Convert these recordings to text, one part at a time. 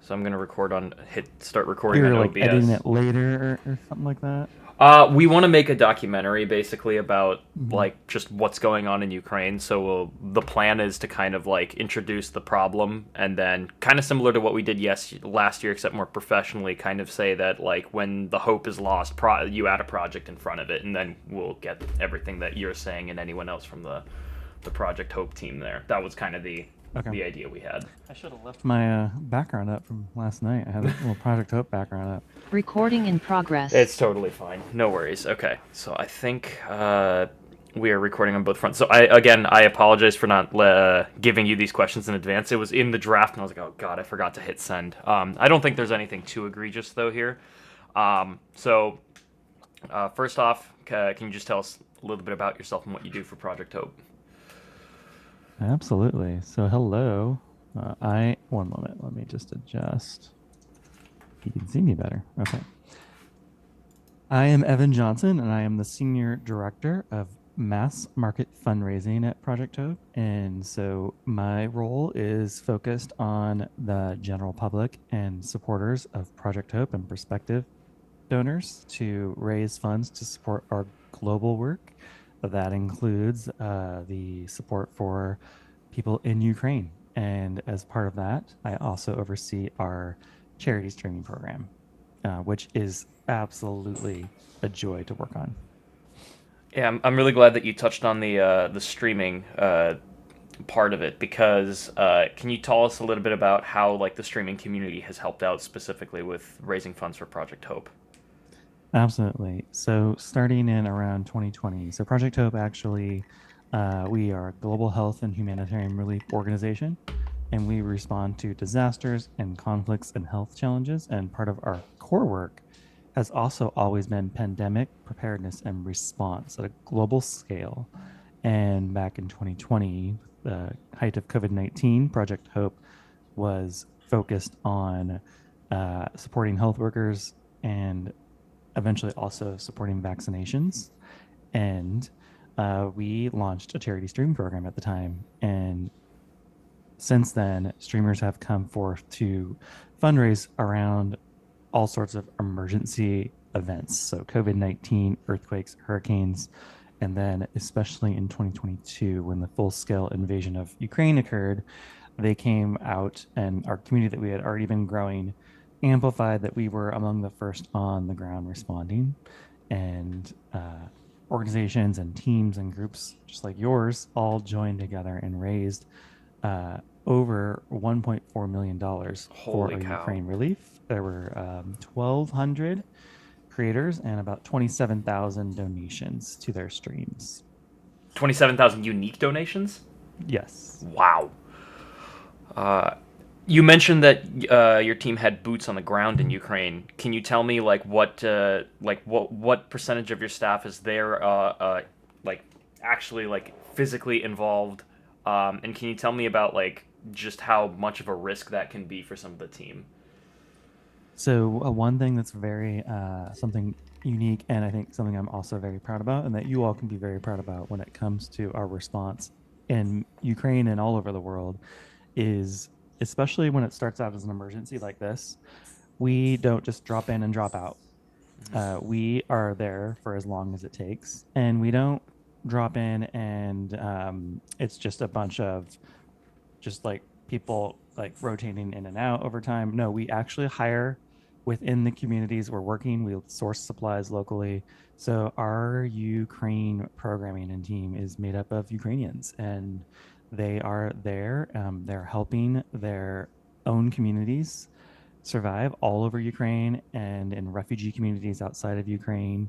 So I'm gonna start recording You're on like editing OBS. it later or something like that. We want to make a documentary basically about Hmm. like just what's going on in Ukraine. So the plan is to kind of like introduce the problem and then kind of similar to what we did last year, except more professionally, kind of say that like when the hope is lost, you add a project in front of it, and then we'll get everything that you're saying and anyone else from the Project Hope team there. That was kind of Okay. the idea we had. I should have left my background up from last night. I had a little Project Hope background up. Recording in progress. It's totally fine. No worries. Okay, so I think we are recording on both fronts. So I apologize for not giving you these questions in advance. It was in the draft, and I was like, oh god, I forgot to hit send. I don't think there's anything too egregious though here. First off, can you just tell us a little bit about yourself and what you do for Project Hope? Absolutely. So hello. One moment. Let me just adjust. You can see me better. Okay. I am Evan Johnson, and I am the Senior Director of Mass Market Fundraising at Project Hope. And so my role is focused on the general public and supporters of Project Hope and prospective donors to raise funds to support our global work. That includes the support for people in Ukraine. And as part of that, I also oversee our charity streaming program, which is absolutely a joy to work on. Yeah, I'm really glad that you touched on the streaming part of it because can you tell us a little bit about how like the streaming community has helped out specifically with raising funds for Project Hope? Absolutely. So starting in around 2020, so Project Hope actually, we are a global health and humanitarian relief organization, and we respond to disasters and conflicts and health challenges. And part of our core work has also always been pandemic preparedness and response at a global scale. And back in 2020, the height of COVID-19, Project Hope was focused on supporting health workers and eventually also supporting vaccinations. And we launched a charity stream program at the time. And since then, streamers have come forth to fundraise around all sorts of emergency events. So, COVID-19, earthquakes, hurricanes, and then, especially in 2022, when the full scale invasion of Ukraine occurred, they came out, and our community that we had already been growing amplified that we were among the first on the ground responding. And organizations and teams and groups just like yours all joined together and raised over $1.4 million for Holy our cow! Ukraine relief. There were 1,200 creators and about 27,000 donations to their streams. 27,000 unique donations. Yes. Wow. You mentioned that your team had boots on the ground in Ukraine. Can you tell me what percentage of your staff is there like actually like physically involved? And can you tell me about like just how much of a risk that can be for some of the team? So, one thing that's very something unique, and I think something I'm also very proud about, and that you all can be very proud about when it comes to our response in Ukraine and all over the world, is especially when it starts out as an emergency like this, we don't just drop in and drop out. We are there for as long as it takes, and we don't drop in and it's just a bunch of just like people like rotating in and out over time. No, we actually hire within the communities we're working. We source supplies locally. So our Ukraine programming and team is made up of Ukrainians, and they are there. They're helping their own communities survive all over Ukraine and in refugee communities outside of Ukraine.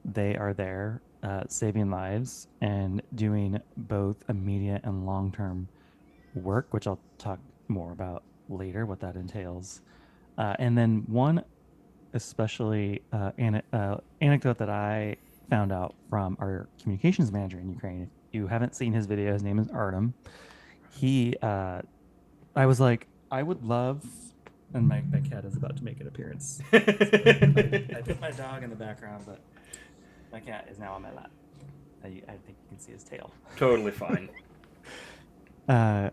They are there saving lives and doing both immediate and long term work, which I'll talk more about later, what that entails. And then one especially anecdote that I found out from our communications manager in Ukraine. If you haven't seen his video, his name is Artem. He, I was like, I would love, and my cat is about to make an appearance. I put my dog in the background, but my cat is now on my lap. I think you can see his tail. Totally fine. uh,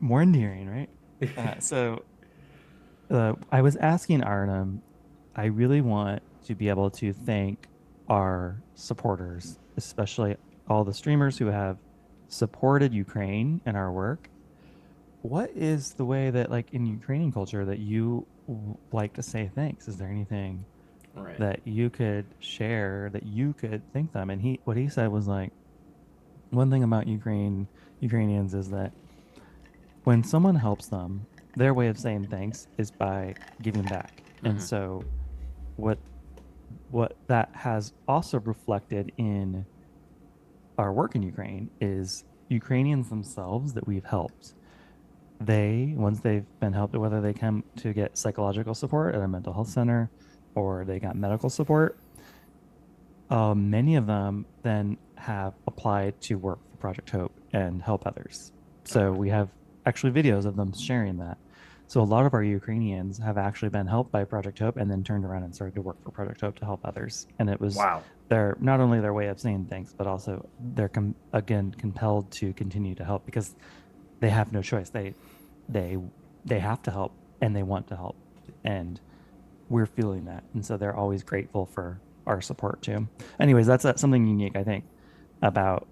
More endearing, right? So I was asking Arnhem, I really want to be able to thank our supporters, especially all the streamers who have supported Ukraine and our work. What is the way that, like in Ukrainian culture, that you like to say thanks? Is there anything Right. that you could share that you could thank them? And what he said was like, one thing about Ukrainians is that when someone helps them, their way of saying thanks is by giving back. And Mm-hmm. so what what that has also reflected in our work in Ukraine is Ukrainians themselves that we've helped. Once they've been helped, whether they come to get psychological support at a mental health center or they got medical support, many of them then have applied to work for Project Hope and help others. So Okay. we have actually videos of them sharing that. So a lot of our Ukrainians have actually been helped by Project Hope and then turned around and started to work for Project Hope to help others. And it was Wow. their not only their way of saying thanks, but also they're again compelled to continue to help because they have no choice. They they have to help and they want to help. And we're feeling that, and so they're always grateful for our support too. Anyways, that's something unique I think about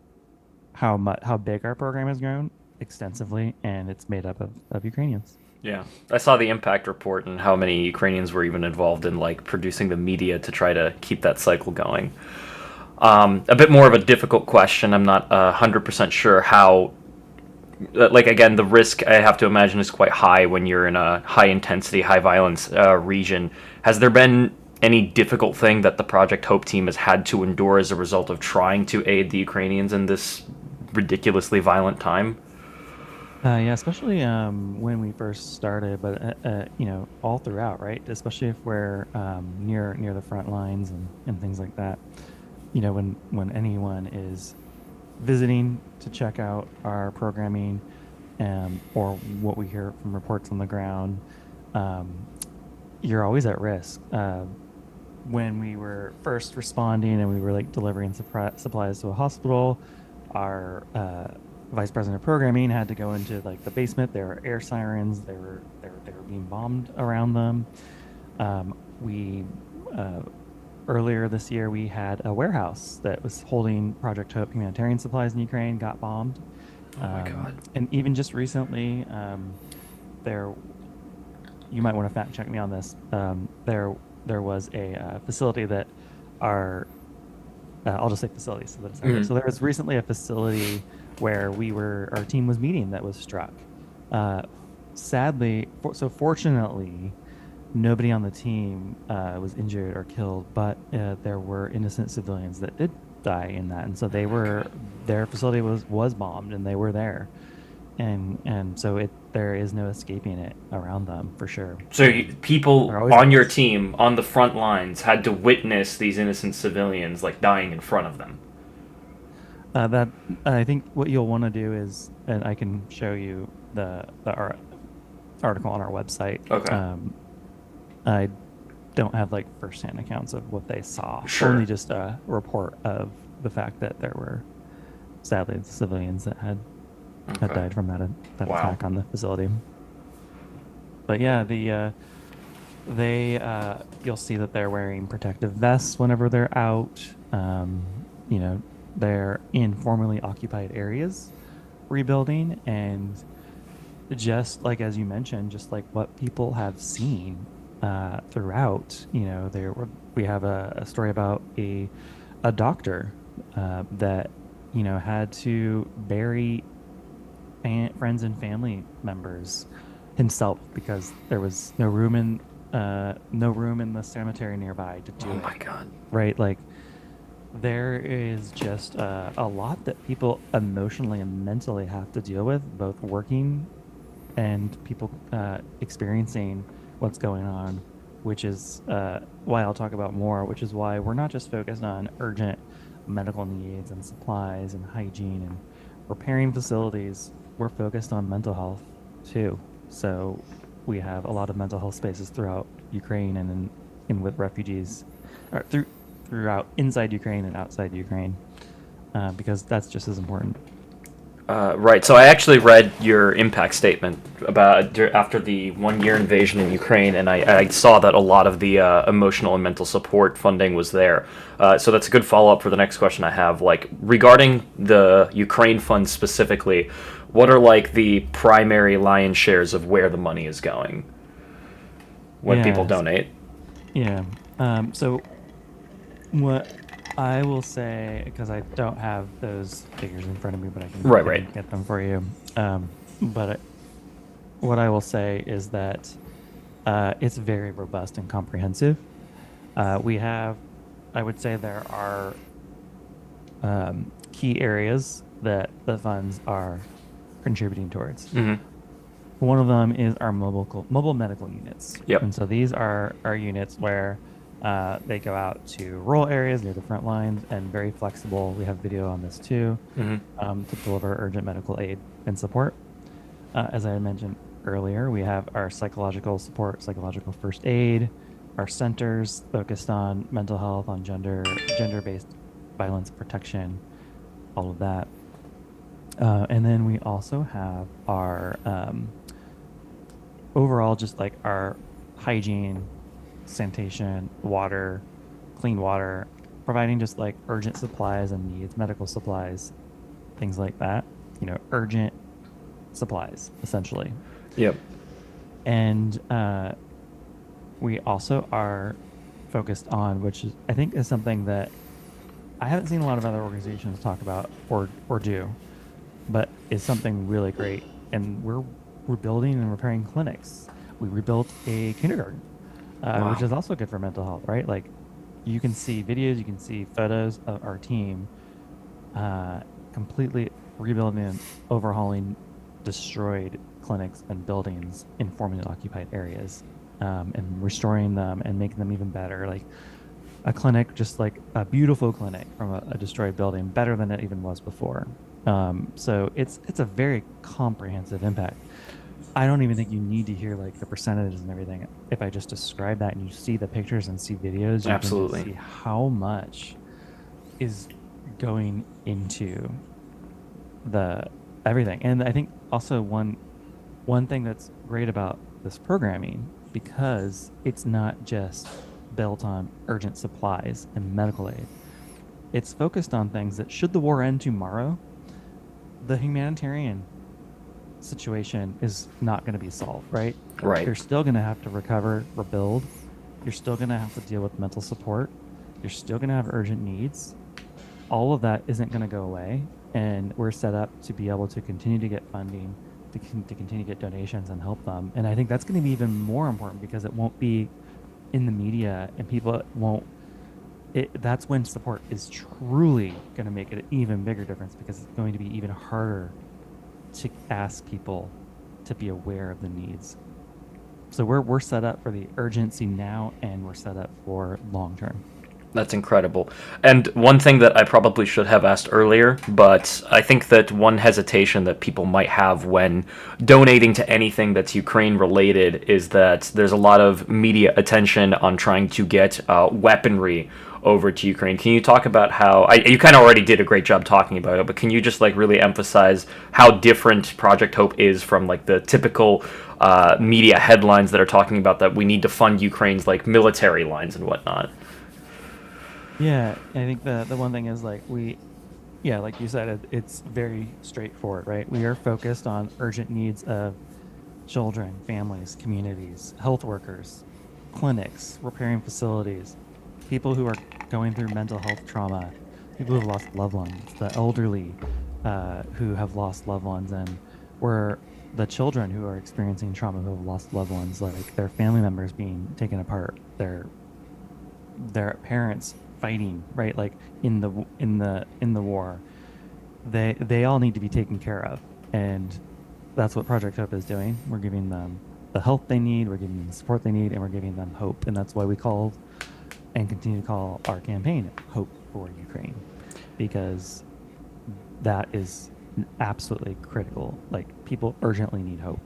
how big our program has grown extensively, and it's made up of Ukrainians. Yeah, I saw the impact report and how many Ukrainians were even involved in like producing the media to try to keep that cycle going. A bit more of a difficult question. I'm not 100% sure how. Like again, the risk I have to imagine is quite high when you're in a high intensity, high violence region. Has there been any difficult thing that the Project Hope team has had to endure as a result of trying to aid the Ukrainians in this ridiculously violent time? Yeah, especially when we first started, but all throughout, right? Especially if we're near the front lines and things like that. When anyone is visiting to check out our programming, or what we hear from reports on the ground, um, you're always at risk. When we were first responding and we were like delivering supplies to a hospital, our vice president of programming had to go into like the basement. There were air sirens. They were being bombed around them. We Earlier this year we had a warehouse that was holding Project Hope humanitarian supplies in Ukraine got bombed. Oh my god. And even just recently, there you might want to fact check me on this. There was a facility that our I'll just say facility so that it's out there. Mm-hmm. So there was recently a facility where our team was meeting that was struck. Uh, Fortunately, nobody on the team was injured or killed, but there were innocent civilians that did die in that, and so Oh my god. their facility was bombed, and they were there, and so there is no escaping it around them for sure, So and people they're always at on your risk. team on the front lines had to witness these innocent civilians like dying in front of them. That I think what you'll want to do is, and I can show you our article on our website. Okay. I don't have like firsthand accounts of what they saw, Sure. only just a report of the fact that there were sadly civilians that had Okay. died from that Wow. attack on the facility. But yeah, they you'll see that they're wearing protective vests whenever they're out. They're in formerly occupied areas rebuilding, and just like as you mentioned, just like what people have seen throughout. We have a story about a doctor that had to bury friends and family members himself because there was no room in the cemetery nearby to Oh do it. my god. Right, like there is just a lot that people emotionally and mentally have to deal with, both working and people experiencing what's going on, which is why I'll talk about more, which is why we're not just focused on urgent medical needs and supplies and hygiene and repairing facilities. We're focused on mental health too. So we have a lot of mental health spaces throughout Ukraine and with refugees, or throughout inside Ukraine and outside Ukraine, because that's just as important. Right. So I actually read your impact statement about after the 1 year invasion in Ukraine, and I saw that a lot of the emotional and mental support funding was there. So that's a good follow up for the next question I have. Like regarding the Ukraine fund specifically, what are like the primary lion shares of where the money is going when people Yeah, donate? yeah. So what I will say, because I don't have those figures in front of me, but Right. I Right. can get them for you. But what I will say is that it's very robust and comprehensive. We have, I would say, there are key areas that the funds are contributing towards. Mm-hmm. One of them is our mobile medical units, Yep. and so these are our units where they go out to rural areas near the front lines and very flexible. We have video on this too, Mm-hmm. to deliver urgent medical aid and support. As I mentioned earlier, we have our psychological support, psychological first aid, our centers focused on mental health, on gender-based violence protection, all of that. And then we also have our overall, just like our hygiene, sanitation, water, clean water, providing just like urgent supplies and needs, medical supplies, things like that. Urgent supplies essentially. Yep. And we also are focused on, which is, I think, is something that I haven't seen a lot of other organizations talk about or do, but is something really great. And we're rebuilding and repairing clinics. We rebuilt a kindergarten, which Wow. is also good for mental health, right? Like you can see videos, you can see photos of our team uh, completely rebuilding and overhauling destroyed clinics and buildings in formerly occupied areas, and restoring them and making them even better. Like a clinic, just like a beautiful clinic from a destroyed building, better than it even was before. So it's a very comprehensive impact. I don't even think you need to hear like the percentages and everything. If I just describe that and you see the pictures and see videos, you can just Absolutely. see how much is going into the everything. And I think also one thing that's great about this programming, because it's not just built on urgent supplies and medical aid. It's focused on things that, should the war end tomorrow, the humanitarian situation is not going to be solved, right? Right. You're still going to have to recover, rebuild. You're still going to have to deal with mental support. You're still going to have urgent needs. All of that isn't going to go away. And we're set up to be able to continue to get funding, to continue to get donations and help them. And I think that's going to be even more important because it won't be in the media and people won't. That's when support is truly going to make it an even bigger difference, because it's going to be even harder to ask people to be aware of the needs. So we're set up for the urgency now, and we're set up for long term. That's incredible. And one thing that I probably should have asked earlier, but I think that one hesitation that people might have when donating to anything that's Ukraine related is that there's a lot of media attention on trying to get weaponry over to Ukraine. Can you talk about how you kind of already did a great job talking about it, but can you just like really emphasize how different Project Hope is from like the typical media headlines that are talking about that we need to fund Ukraine's like military lines and whatnot? Yeah, I think the one thing is like yeah, like you said, it's very straightforward, right? We are focused on urgent needs of children, families, communities, health workers, clinics, repairing facilities, people who are going through mental health trauma, people who've lost loved ones, the elderly who have lost loved ones, and we're the children who are experiencing trauma, who have lost loved ones, like their family members being taken apart, their parents fighting, right? Like in the war, they all need to be taken care of, and that's what Project Hope is doing. We're giving them the help they need, we're giving them the support they need, and we're giving them hope. And that's why we called and continue to call our campaign Hope for Ukraine, because that is absolutely critical. Like people urgently need hope.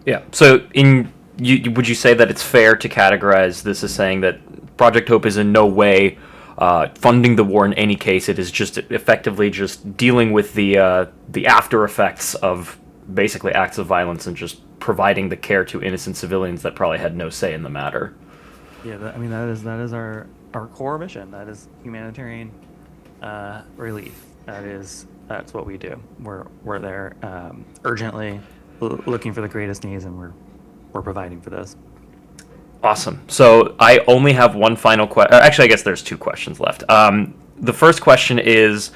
Yeah. So, would you say that it's fair to categorize this as saying that Project Hope is in no way funding the war in any case. It is just effectively just dealing with the after effects of basically acts of violence and just providing the care to innocent civilians that probably had no say in the matter. Yeah, I mean that is our core mission. That is humanitarian relief. That's what we do. We're there urgently looking for the greatest needs, and we're providing for those. Awesome. So I only have one final question. Actually, I guess there's two questions left. The first question is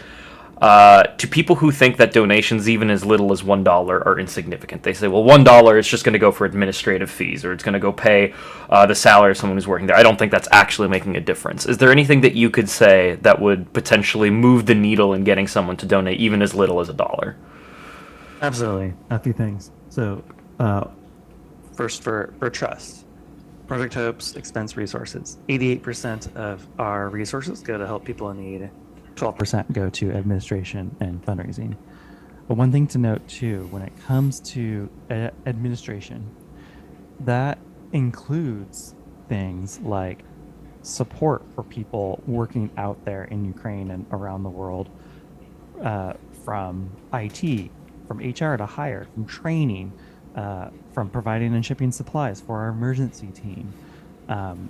to people who think that donations, even as little as $1, are insignificant. They say, well, $1 is just going to go for administrative fees, or it's going to go pay the salary of someone who's working there. I don't think that's actually making a difference. Is there anything that you could say that would potentially move the needle in getting someone to donate, even as little as $1? Absolutely. A few things. So, first for trust. Project Hope's expense resources. 88% of our resources go to help people in need. 12% go to administration and fundraising. But one thing to note too, when it comes to administration, that includes things like support for people working out there in Ukraine and around the world, from IT, from HR to hire, from training, from providing and shipping supplies for our emergency team, and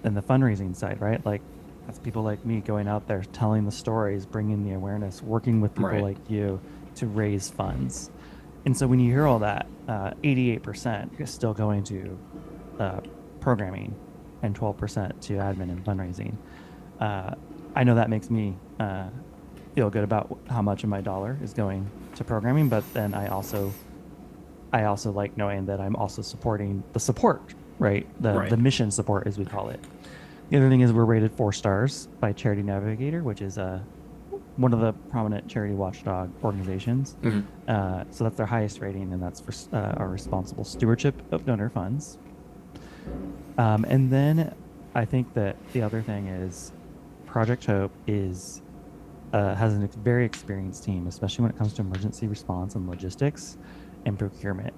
the fundraising side, right? Like that's people like me going out there, telling the stories, bringing the awareness, working with people Right. like you to raise funds. And so when you hear all that, 88% is still going to programming and 12% to admin and fundraising. I know that makes me feel good about how much of my dollar is going to programming, but then I also like knowing that I'm also supporting the support, right? The Right. the mission support, as we call it. The other thing is we're rated 4 stars by Charity Navigator, which is one of the prominent charity watchdog organizations. Mhm. So that's their highest rating, and that's for our responsible stewardship of donor funds. And then I think that the other thing is Project Hope has a very experienced team, especially when it comes to emergency response and logistics and procurement.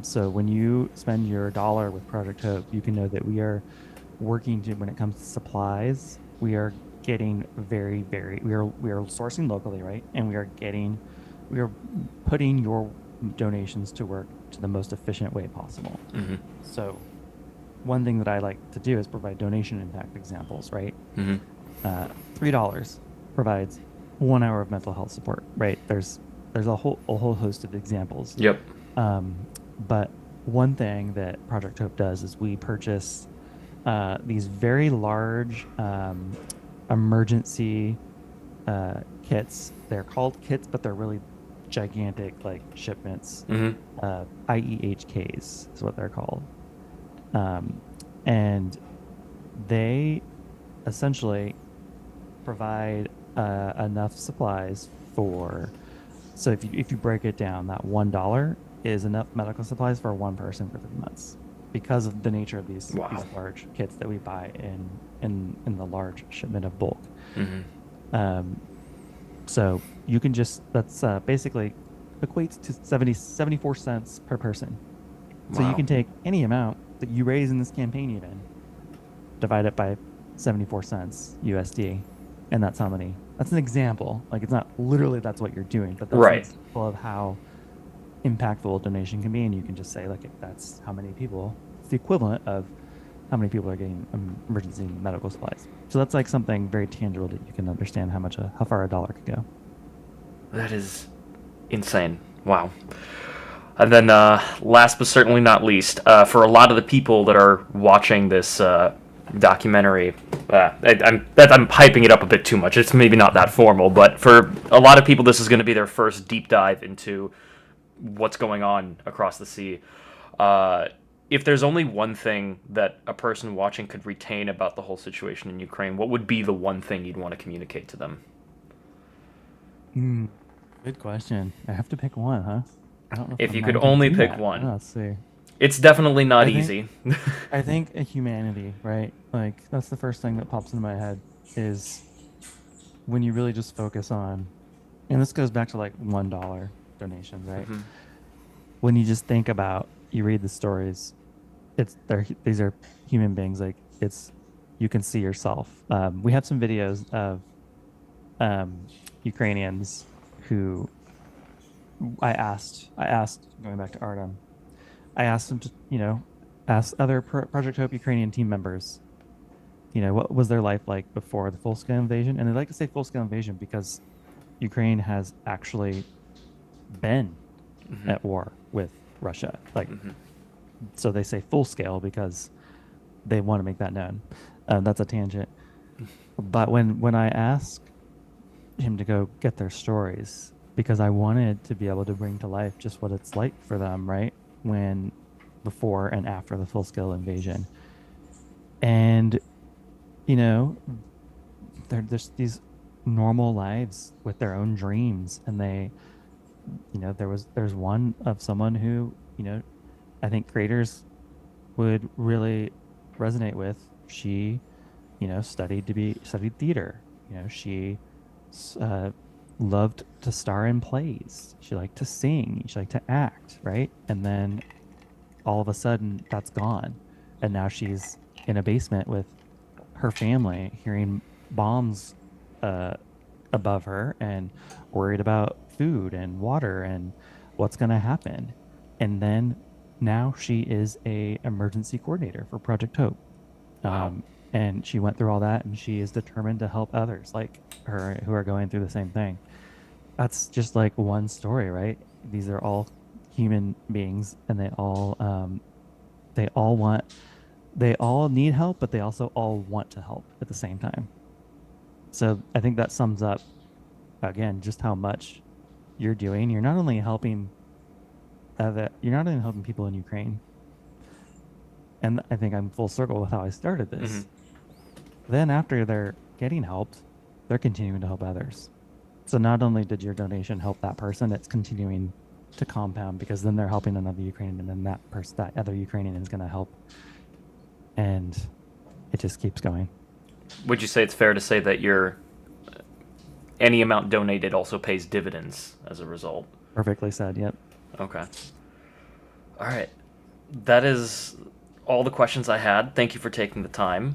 So when you spend your dollar with Project Hope, you can know that we are working to, when it comes to supplies, we are getting we are sourcing locally, right? And we are putting your donations to work to the most efficient way possible. Mhm. So one thing that I like to do is provide donation impact examples, right? Mhm. $3 provides 1 hour of mental health support, right? There's a whole host of examples. Yep. Um, but one thing that Project Hope does is we purchase these very large emergency kits. They're called kits, but they're really gigantic, like shipments. Mhm. IEHKs is what they're called. Um, and they essentially provide enough supplies for. So if you break it down, that $1 is enough medical supplies for one person for 3 months, because of the nature of these Wow. large kits that we buy in the large shipment of bulk. Mhm. Um, so you can just that's basically equates to 74 cents per person. So you Wow. can take any amount that you raise in this campaign, even divide it by 74 cents USD, and that's how many. That's an example. Like it's not literally that's what you're doing, but that's an Right. example of how impactful a donation can be. And you can just say, like, if that's how many people, it's the equivalent of how many people are getting emergency medical supplies. So that's like something very tangible that you can understand how far a dollar could go. That is insane. Wow. And then, last but certainly not least, for a lot of the people that are watching this documentary, I'm hyping it up a bit too much. It's maybe not that formal, but for a lot of people, this is going to be their first deep dive into what's going on across the sea. Uh, if there's only one thing that a person watching could retain about the whole situation in Ukraine, what would be the one thing you'd want to communicate to them? Mm, good question. I have to pick one, huh? I don't know if If my you could mind can only do pick that. one, Let's see. it's definitely not I think easy. I think a humanity, right? Like that's the first thing that pops into my head is when you really just focus on, and this goes back to like $1 donations, right? Mhm. When you just think about, you read the stories, these are human beings. Like you can see yourself. We have some videos of Ukrainians who I asked going back to Artem, I asked them to, ask other Project Hope Ukrainian team members, what was their life like before the full scale invasion? And they like to say full scale invasion because Ukraine has actually been Mm-hmm. at war with Russia. Like, Mm-hmm. so they say full scale because they want to make that known. That's a tangent. But when I asked him to go get their stories, because I wanted to be able to bring to life just what it's like for them, right? When before and after the full scale invasion. And, you know, they're just these normal lives with their own dreams. And there's one of someone who, I think creators would really resonate with. She, studied theater. She uh, loved to star in plays. She liked to sing. She liked to act, right? And then all of a sudden, that's gone, and now she's in a basement with her family, hearing bombs uh, above her, and worried about food and water and what's going to happen. And then now she is a emergency coordinator for Project Hope. Wow. And she went through all that, and she is determined to help others like her who are going through the same thing. That's just like one story, right? These are all human beings, and they all want they all need help, but they also all want to help at the same time. So I think that sums up again just how much you're doing. You're not only helping people in Ukraine, and I think I'm full circle with how I started Mm-hmm. this. Then after they're getting helped, they're continuing to help others. So not only did your donation help that person, it's continuing to compound because then they're helping another Ukrainian, and then that other Ukrainian is going to help, and it just keeps going. Would you say it's fair to say that your any amount donated also pays dividends as a result? Perfectly said. Yep. Okay. All right. That is all the questions I had. Thank you for taking the time.